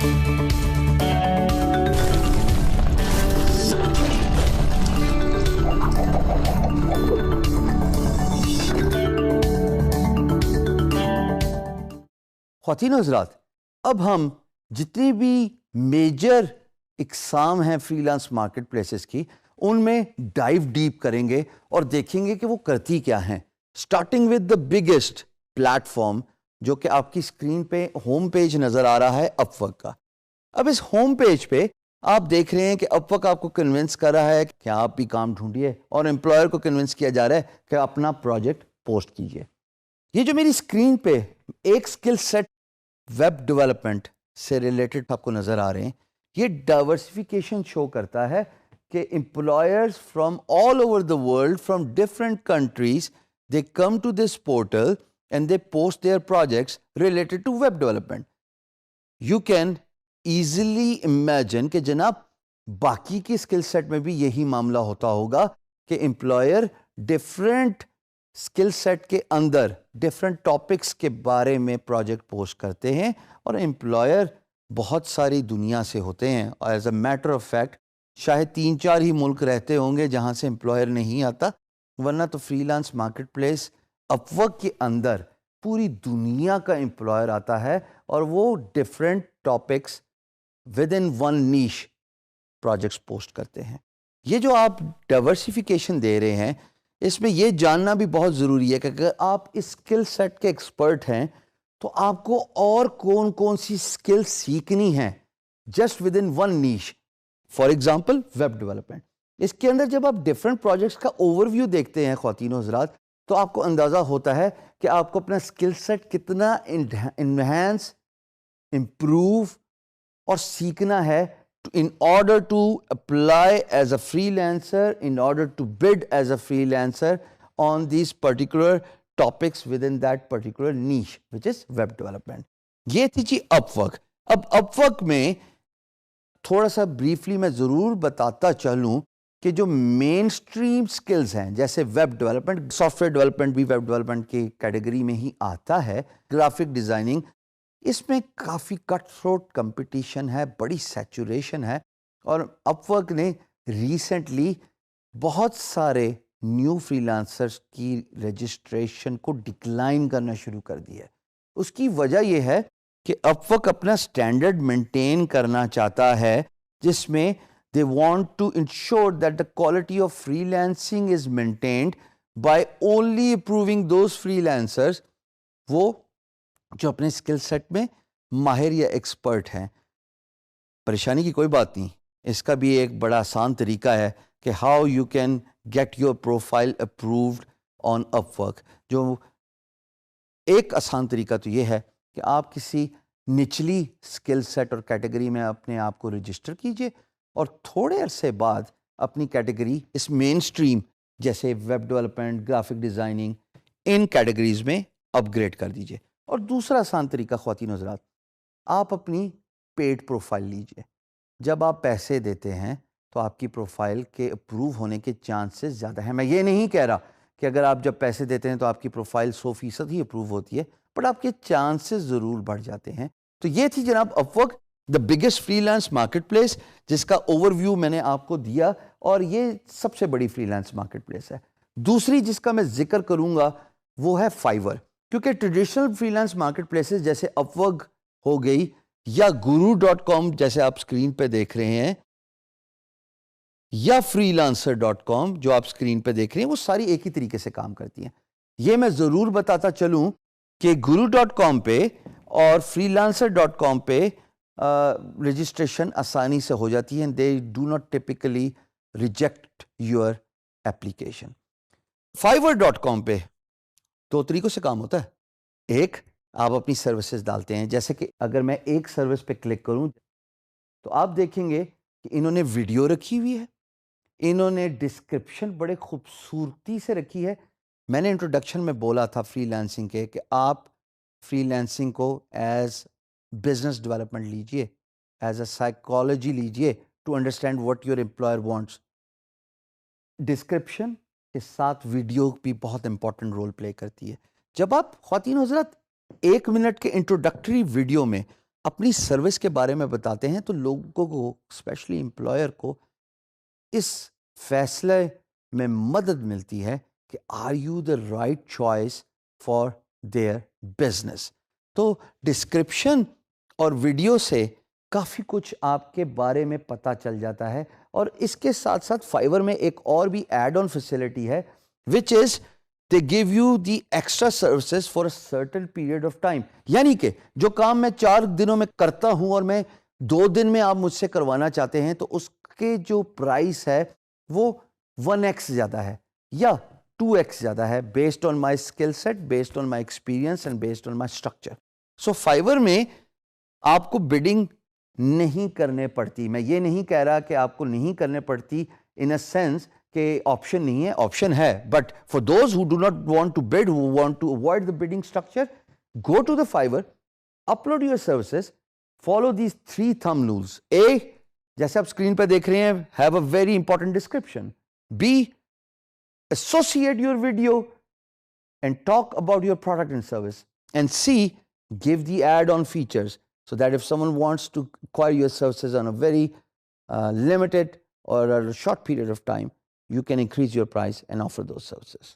خواتین و حضرات، اب ہم جتنی بھی میجر اقسام ہیں فری لانس مارکیٹ پلیسز کی، ان میں ڈائیو ڈیپ کریں گے اور دیکھیں گے کہ وہ کرتی کیا ہیں. Starting with the biggest plate form جو کہ آپ کی اسکرین پہ ہوم پیج نظر آ رہا ہے، اپ ورک کا. اب اس ہوم پیج پہ آپ دیکھ رہے ہیں کہ اپ ورک آپ کو کنونس کر رہا ہے کہ آپ بھی کام ڈھونڈیے، اور امپلائر کو کنونس کیا جا رہا ہے کہ اپنا پروجیکٹ پوسٹ کیجیے. یہ جو میری اسکرین پہ ایک اسکل سیٹ ویب ڈیولپمنٹ سے ریلیٹڈ آپ کو نظر آ رہے ہیں، یہ ڈائیورسفیکیشن شو کرتا ہے کہ employers from all over the world, from different countries, they come to this portal and they post their projects related to web development. You can easily imagine کہ جناب باقی کی اسکل سیٹ میں بھی یہی معاملہ ہوتا ہوگا کہ امپلائر ڈفرینٹ اسکل سیٹ کے اندر ڈفرینٹ ٹاپکس کے بارے میں پروجیکٹ پوسٹ کرتے ہیں، اور امپلائر بہت ساری دنیا سے ہوتے ہیں. اور as a matter of fact شاید 3-4 ہی ملک رہتے ہوں گے جہاں سے امپلائر نہیں آتا، ورنہ تو فری لانس مارکیٹ پلیس اپ ورک کے اندر پوری دنیا کا امپلائر آتا ہے، اور وہ different topics within one niche projects post کرتے ہیں. یہ جو آپ ڈائیورسفیکیشن دے رہے ہیں، اس میں یہ جاننا بھی بہت ضروری ہے کہ اگر آپ اس اسکل سیٹ کے ایکسپرٹ ہیں تو آپ کو اور کون کون سی اسکل سیکھنی ہیں just within one niche. For example web development. اس کے اندر جب آپ ڈفرینٹ پروجیکٹس کا اوور ویو دیکھتے ہیں خواتین و حضرات، تو آپ کو اندازہ ہوتا ہے کہ آپ کو اپنا اسکل سیٹ کتنا انہینس، امپروو اور سیکھنا ہے in order to apply as a freelancer, in order to bid as a freelancer on these particular topics within that particular niche, which is web development. یہ تھی جی اپ ورک. اب اپ work میں تھوڑا سا بریفلی میں ضرور بتاتا چلوں کہ جو مین سٹریم سکلز ہیں، جیسے web development, soft where development بھی ویب ڈیولپمنٹ کی کیٹیگری میں ہی آتا ہے، گرافک ڈیزائننگ، اس میں کافی کٹ تھروٹ کمپٹیشن ہے، بڑی سیچوریشن ہے. اور اپ ورک نے ریسنٹلی بہت سارے نیو فری لانسرز کی رجسٹریشن کو ڈکلائن کرنا شروع کر دیا ہے. اس کی وجہ یہ ہے کہ اپ ورک اپنا اسٹینڈرڈ مینٹین کرنا چاہتا ہے، جس میں they want to ensure that the quality of freelancing is maintained by only approving those freelancers وہ جو اپنے اسکل سیٹ میں ماہر یا ایکسپرٹ ہیں. پریشانی کی کوئی بات نہیں، اس کا بھی ایک بڑا آسان طریقہ ہے کہ how you can get your profile approved on Upwork. جو ایک آسان طریقہ تو یہ ہے کہ آپ کسی نچلی اسکل سیٹ اور کیٹیگری میں اپنے آپ کو رجسٹر کیجئے، اور تھوڑے عرصے بعد اپنی کیٹیگری اس مین سٹریم جیسے ویب ڈیولپمنٹ، گرافک ڈیزائننگ، ان کیٹیگریز میں اپ گریڈ کر دیجئے. اور دوسرا آسان طریقہ خواتین و حضرات، آپ اپنی پیڈ پروفائل لیجئے. جب آپ پیسے دیتے ہیں تو آپ کی پروفائل کے اپروو ہونے کے چانسز زیادہ ہیں. میں یہ نہیں کہہ رہا کہ اگر آپ جب پیسے دیتے ہیں تو آپ کی پروفائل 100% ہی اپروو ہوتی ہے، بٹ آپ کے چانسز ضرور بڑھ جاتے ہیں. تو یہ تھی جناب Upwork, the biggest freelance marketplace, جس کا اوور ویو میں نے آپ کو دیا، اور یہ سب سے بڑی فری لانس مارکیٹ پلیس ہے. دوسری جس کا میں ذکر کروں گا وہ ہے فائیور، کیونکہ traditional free lance market places جیسے اپ ورک ہو گئی یا guru.com جیسے آپ اسکرین پہ دیکھ رہے ہیں، یا freelancer.com جو آپ اسکرین پہ دیکھ رہے ہیں، وہ ساری ایک ہی طریقے سے کام کرتی ہیں. یہ میں ضرور بتاتا چلوں کہ guru.com پہ اور freelancer.com پہ رجسٹریشن آسانی سے ہو جاتی ہے. they do not typically reject your application. fiverr.com پہ 2 طریقوں سے کام ہوتا ہے. ایک، آپ اپنی سروسز ڈالتے ہیں، جیسے کہ اگر میں ایک سروس پہ کلک کروں تو آپ دیکھیں گے کہ انہوں نے ویڈیو رکھی ہوئی ہے، انہوں نے ڈسکرپشن بڑے خوبصورتی سے رکھی ہے. میں نے انٹروڈکشن میں بولا تھا فری لانسنگ کے کہ آپ فری لانسنگ کو ایز بزنس ڈیولپمنٹ لیجئے، ایز اے سائیکالوجی لیجئے to understand what your employer wants. Description کے ساتھ ویڈیو بھی بہت امپورٹنٹ رول پلے کرتی ہے. جب آپ خواتین حضرات 1 منٹ کے انٹروڈکٹری ویڈیو میں اپنی سروس کے بارے میں بتاتے ہیں تو لوگوں کو اسپیشلی امپلائر کو اس فیصلے میں مدد ملتی ہے کہ are you the right choice for their business. تو ڈسکرپشن اور ویڈیو سے کافی کچھ آپ کے بارے میں پتہ چل جاتا ہے. اور اس کے ساتھ ساتھ فائیور میں ایک اور بھی ایڈ آن فیسلٹی ہے وچ از they give you the extra services for a certain period of time. یعنی کہ جو کام میں 4 دنوں میں کرتا ہوں اور میں 2 دن میں آپ مجھ سے کروانا چاہتے ہیں تو اس کے جو پرائس ہے وہ 1x زیادہ ہے یا 2x زیادہ ہے based on my skill set, based on my experience and based on my structure. So Fiverr میں آپ کو bidding نہیں کرنے پڑتی. میں یہ نہیں کہہ رہا کہ آپ کو نہیں کرنے پڑتی in a sense کہ آپشن نہیں ہے, آپشن ہے, but for those who do not want to bid, who want to avoid the bidding structure, go to the Fiverr, upload your services, follow these 3 thumb rules. A, جیسے آپ screen پہ دیکھ رہے ہیں, have a very important description. B, associate your video and talk about your product and service. And C, give the add-on features so that if someone wants to acquire your services on a very limited or a short period of time, you can increase your price and offer those services.